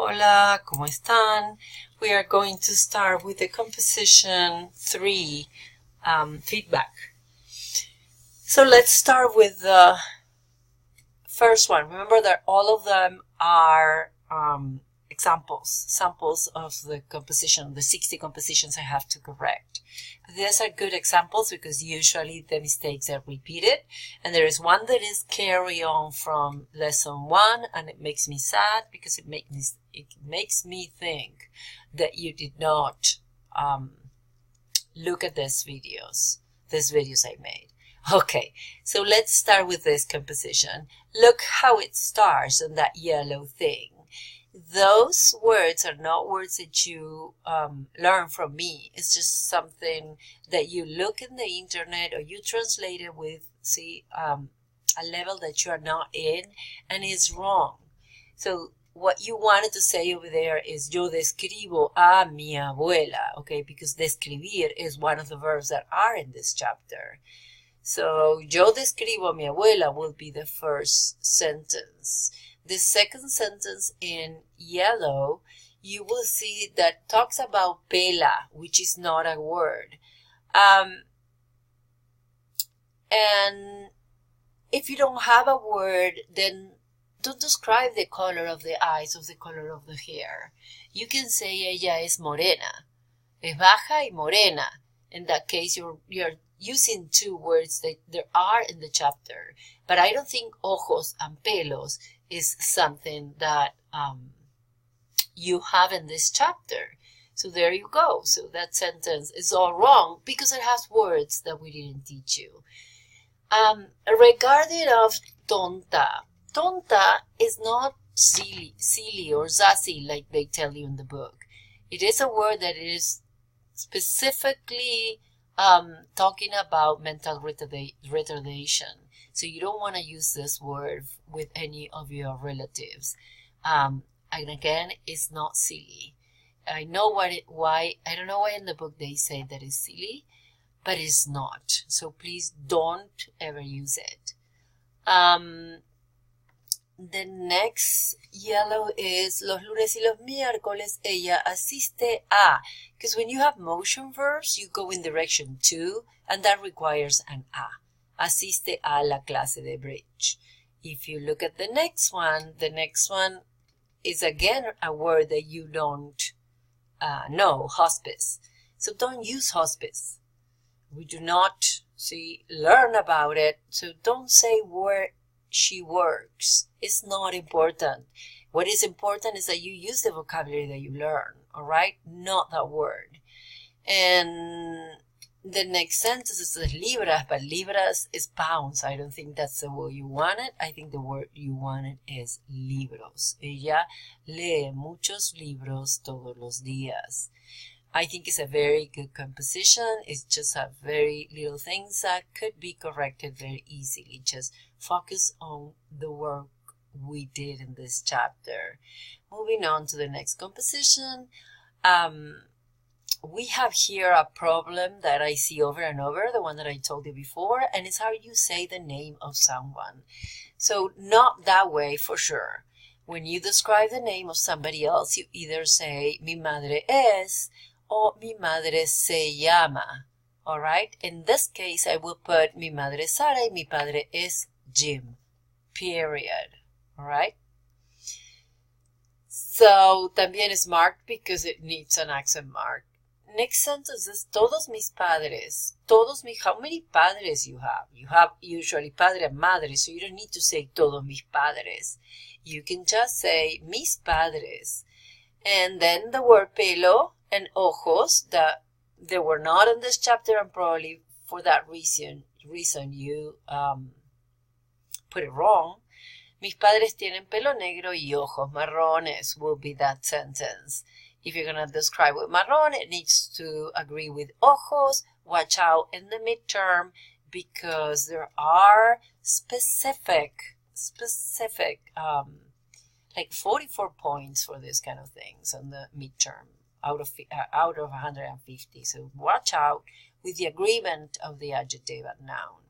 Hola, ¿cómo están? We are going to start with the composition 3 feedback. So let's start with the first one. Remember that all of them are samples of the composition, the 60 compositions I have to correct. These are good examples because usually the mistakes are repeated, and there is one that is carry on from lesson 1, and it makes me sad because it makes me think that you did not look at these videos I made. Okay, so let's start with this composition. Look how it starts on that yellow thing. Those words are not words that you learn from me. It's just something that you look in the internet or you translate it with, a level that you are not in, and it's wrong. So what you wanted to say over there is yo describo a mi abuela, okay, because describir is one of the verbs that are in this chapter. So yo describo a mi abuela will be the first sentence. The second sentence in yellow, you will see that talks about pela, which is not a word. And if you don't have a word, then don't describe the color of the eyes or the color of the hair. You can say ella es morena, es baja y morena. In that case, you're using two words that there are in the chapter. But I don't think ojos and pelos is something that you have in this chapter. So there you go. So that sentence is all wrong because it has words that we didn't teach you. Regarding of tonta. Tonta is not silly or sassy like they tell you in the book. It is a word that is specifically talking about mental retardation. So you don't want to use this word with any of your relatives. And again, it's not silly. I don't know why in the book they say that it's silly, but it's not. So please don't ever use it. The next yellow is los lunes y los miércoles ella asiste a. Because when you have motion verbs, you go in direction to, and that requires an a. Asiste a la clase de bridge. If you look at the next one is again a word that you don't know, hospice. So don't use hospice. We do not learn about it, so don't say where she works. It's not important. What is important is that you use the vocabulary that you learn, all right? Not that word. And the next sentence is libras, but libras is pounds. I don't think that's the word you wanted. I think the word you wanted is libros. Ella lee muchos libros todos los días. I think it's a very good composition. It's just a very little things that could be corrected very easily. Just focus on the work we did in this chapter. Moving on to the next composition. We have here a problem that I see over and over, the one that I told you before, and it's how you say the name of someone. So not that way for sure. When you describe the name of somebody else, you either say mi madre es or mi madre se llama. All right? In this case, I will put mi madre es Sara y mi padre es Jim. Period. All right? So también is marked because it needs an accent mark. Next sentence is todos mis padres. How many padres you have? You have usually padre and madre, so you don't need to say todos mis padres. You can just say mis padres. And then the word pelo and ojos that they were not in this chapter, and probably for that reason you put it wrong. Mis padres tienen pelo negro y ojos marrones will be that sentence. If you're going to describe with marrón, it needs to agree with ojos. Watch out in the midterm because there are specific, like 44 points for this kind of things on the midterm out of 150. So watch out with the agreement of the adjective and noun.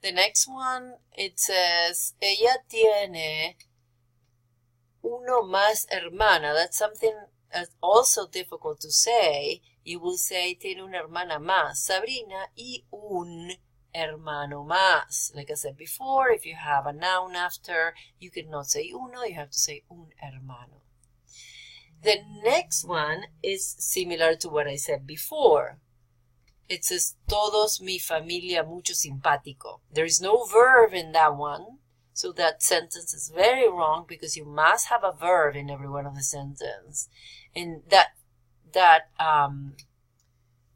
The next one, it says, ella tiene 1 hermano más hermana. That's something also difficult to say. You will say tiene una hermana más, Sabrina, y un hermano más. Like I said before, if you have a noun after, you cannot say uno, you have to say un hermano. The next one is similar to what I said before. It says, todos mi familia mucho simpático. There is no verb in that one, so that sentence is very wrong because you must have a verb in every one of the sentences. And that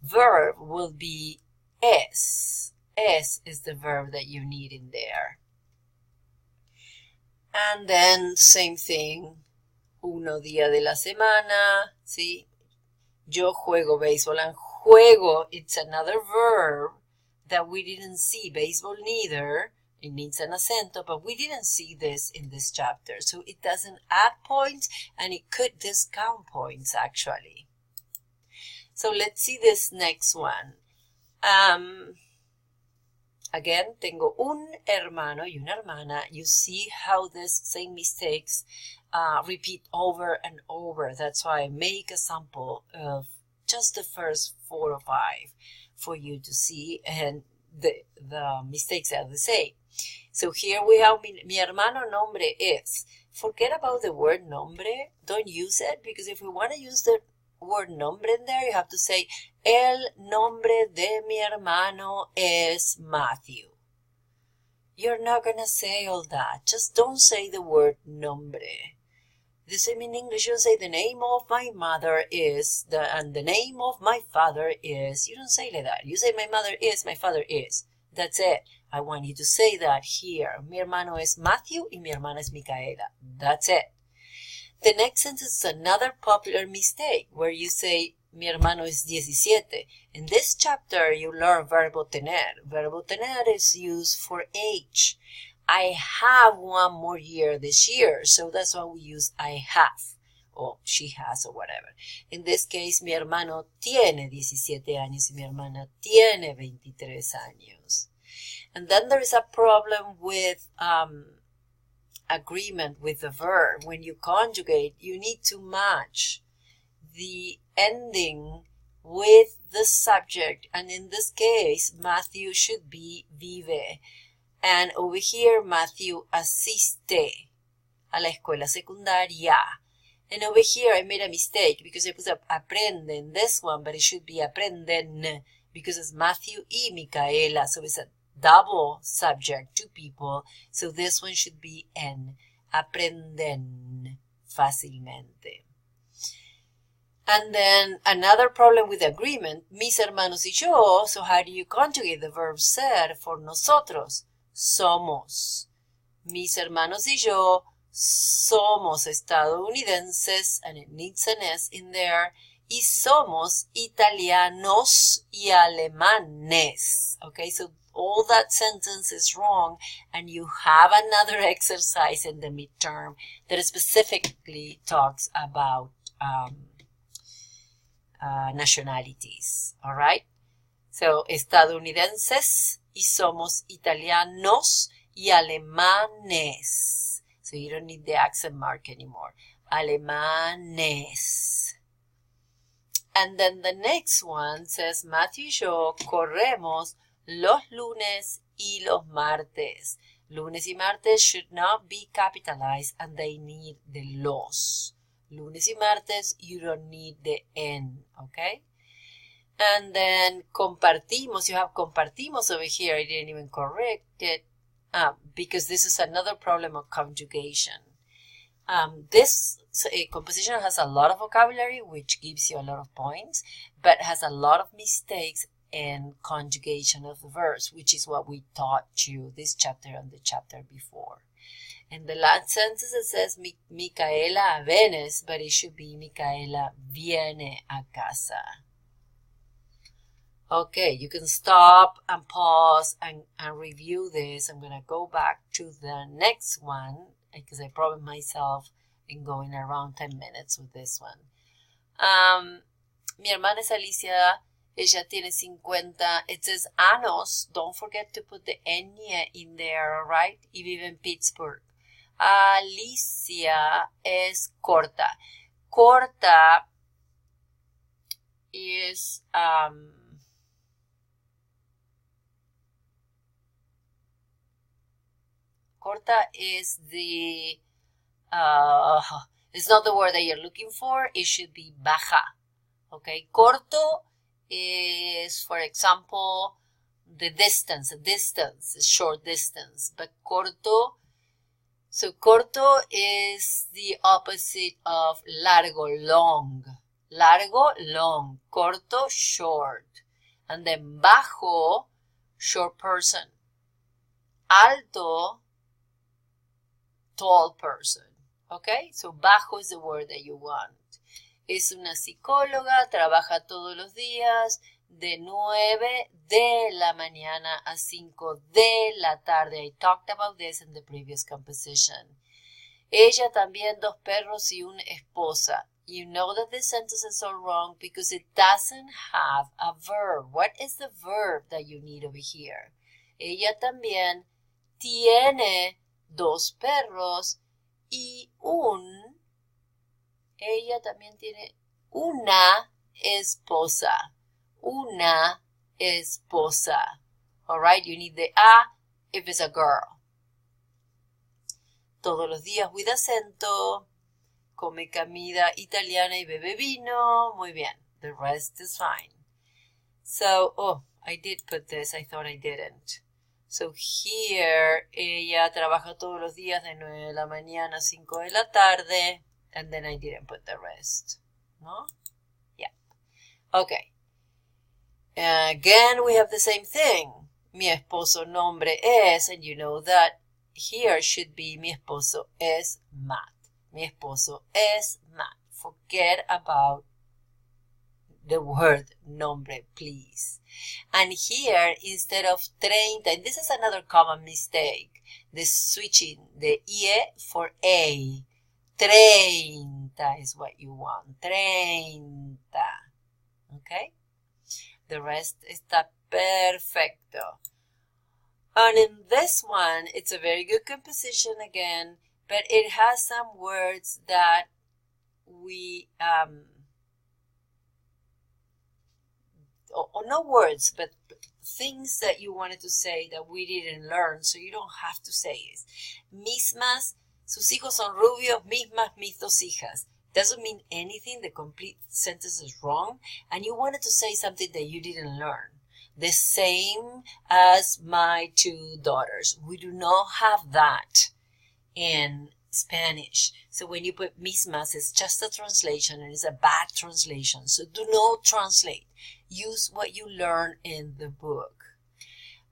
verb will be es. Es is the verb that you need in there. And then same thing, uno día de la semana, ¿sí? Yo juego béisbol, and juego, it's another verb that we didn't see. Baseball neither, it needs an acento, but we didn't see this in this chapter. So it doesn't add points, and it could discount points actually. So let's see this next one. Again, tengo un hermano y una hermana. You see how these same mistakes repeat over and over. That's why I make a sample of just the first 4 or 5 for you to see, and the mistakes are the same. So here we have mi hermano nombre es. Forget about the word nombre. Don't use it, because if we want to use the word nombre in there, you have to say el nombre de mi hermano es Matthew. You're not going to say all that. Just don't say the word nombre. The same in English, you say the name of my mother is, and the name of my father is. You don't say like that. You say my mother is, my father is. That's it. I want you to say that here. Mi hermano es Matthew y mi hermana es Micaela. That's it. The next sentence is another popular mistake where you say mi hermano es 17. In this chapter, you learn verbo tener. Verbo tener is used for age. I have 1 more year this year, so that's why we use I have, or she has, or whatever. In this case, mi hermano tiene 17 años y mi hermana tiene 23 años. And then there is a problem with agreement with the verb. When you conjugate, you need to match the ending with the subject, and in this case, Matthew should be vive. And over here, Matthew asiste a la escuela secundaria. And over here, I made a mistake because I put aprende in this one, but it should be aprenden because it's Matthew y Micaela. So it's a double subject, 2 people. So this one should be en. Aprenden fácilmente. And then another problem with agreement, mis hermanos y yo. So how do you conjugate the verb ser for nosotros? Somos. Mis hermanos y yo somos estadounidenses, and it needs an S in there, y somos italianos y alemanes. Okay, so all that sentence is wrong, and you have another exercise in the midterm that specifically talks about nationalities. All right, so estadounidenses y somos italianos y alemanes. So you don't need the accent mark anymore. Alemanes. And then the next one says, Matthew y yo corremos los lunes y los martes. Lunes y martes should not be capitalized, and they need the los. Lunes y martes, you don't need the en, okay? And then compartimos, you have compartimos over here. I didn't even correct it because this is another problem of conjugation. This composition has a lot of vocabulary, which gives you a lot of points, but has a lot of mistakes in conjugation of the verbs, which is what we taught you this chapter and the chapter before. In the last sentence, it says Micaela vienes, but it should be Micaela viene a casa. Okay, you can stop and pause and review this. I'm going to go back to the next one because I promised myself in going around 10 minutes with this one. Mi hermana es Alicia. Ella tiene 50. It says años. Don't forget to put the ñ in there, all right? Y vive in Pittsburgh. Alicia es corta. Corta is corta is the it's not the word that you're looking for. It should be baja. Okay, corto is, for example, the distance. A distance is short distance, but corto. So corto is the opposite of largo, long. Largo, long. Corto, short. And then bajo, short person. Alto, tall person. Okay, so bajo is the word that you want. Es una psicóloga, trabaja todos los días de 9 de la mañana a 5 de la tarde. I talked about this in the previous composition. Ella también 2 perros y una esposa. You know that this sentence is all wrong because it doesn't have a verb. What is the verb that you need over here? Ella también tiene 2 perros y ella también tiene una esposa. Una esposa. All right, you need the a if it's a girl. Todos los días with acento. Come comida italiana y bebe vino. Muy bien. The rest is fine. So, oh, I did put this. I thought I didn't. So here, ella trabaja todos los días de 9 de la mañana a 5 de la tarde. And then I didn't put the rest. No? Yeah. Okay. Again, we have the same thing. Mi esposo nombre es, and you know that here should be mi esposo es Matt. Mi esposo es Matt. Forget about the word nombre, please. And here, instead of 30, and this is another common mistake, the switching the IE for A. 30 is what you want. 30. Okay? The rest está perfecto. And in this one, it's a very good composition again, but it has some words that we, or no words, but things that you wanted to say that we didn't learn, so you don't have to say it. Mismas, sus hijos son rubios, mismas, mis 2 hijas. Doesn't mean anything, the complete sentence is wrong, and you wanted to say something that you didn't learn. The same as my 2 daughters. We do not have that in Spanish. So when you put mismas, it's just a translation and it's a bad translation. So do not translate. Use what you learn in the book.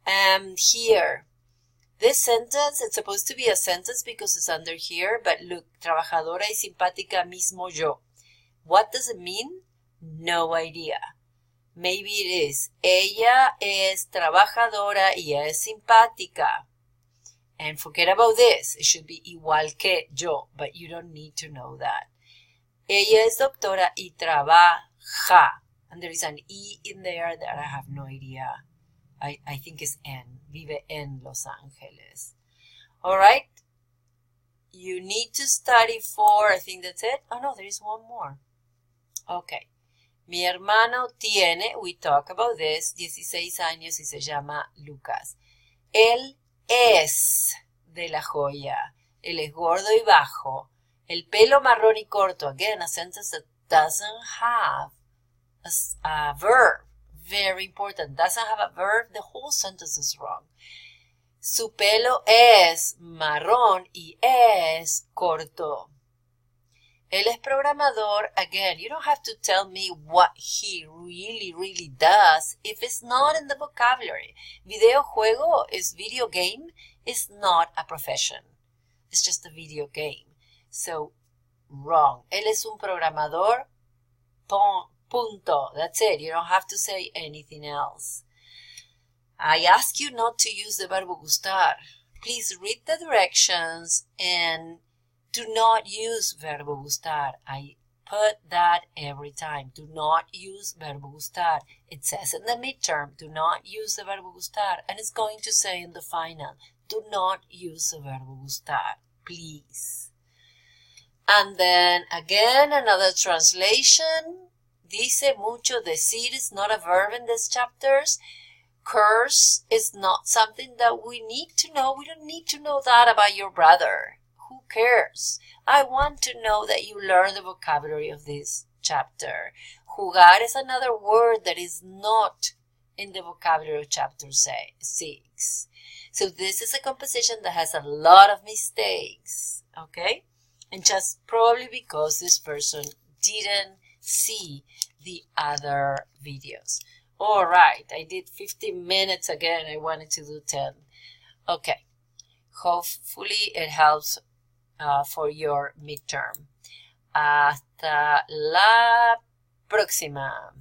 And here, this sentence, it's supposed to be a sentence because it's under here, but look, trabajadora y simpática mismo yo. What does it mean? No idea. Maybe it is. Ella es trabajadora y es simpática. And forget about this. It should be igual que yo, but you don't need to know that. Ella es doctora y trabaja. And there is an E in there that I have no idea. I think it's N. Vive en Los Angeles. All right. You need to study for, I think that's it. Oh, no, there is one more. Okay. Mi hermano tiene, we talk about this, 16 años y se llama Lucas. Él es de La Joya. Él es gordo y bajo. El pelo marrón y corto. Again, a sentence that doesn't have a verb. Very important. Doesn't have a verb. The whole sentence is wrong. Su pelo es marrón y es corto. Él es programador. Again, you don't have to tell me what he really does if it's not in the vocabulary. Videojuego is video game. It's not a profession. It's just a video game. So, wrong. Él es un programador. Punto. That's it. You don't have to say anything else. I ask you not to use the verbo gustar. Please read the directions and do not use verbo gustar. I put that every time. Do not use verbo gustar. It says in the midterm, do not use the verbo gustar. And it's going to say in the final, do not use the verbo gustar. please. And then again, another translation. Dice mucho. Decir is not a verb in these chapters. Curse is not something that we need to know. We don't need to know that about your brother. Who cares? I want to know that you learn the vocabulary of this chapter. Jugar is another word that is not in the vocabulary of chapter 6. So this is a composition that has a lot of mistakes, okay? And just probably because this person didn't see the other videos. All right, I did 15 minutes again. I wanted to do 10. Okay, hopefully it helps for your midterm. Hasta la próxima.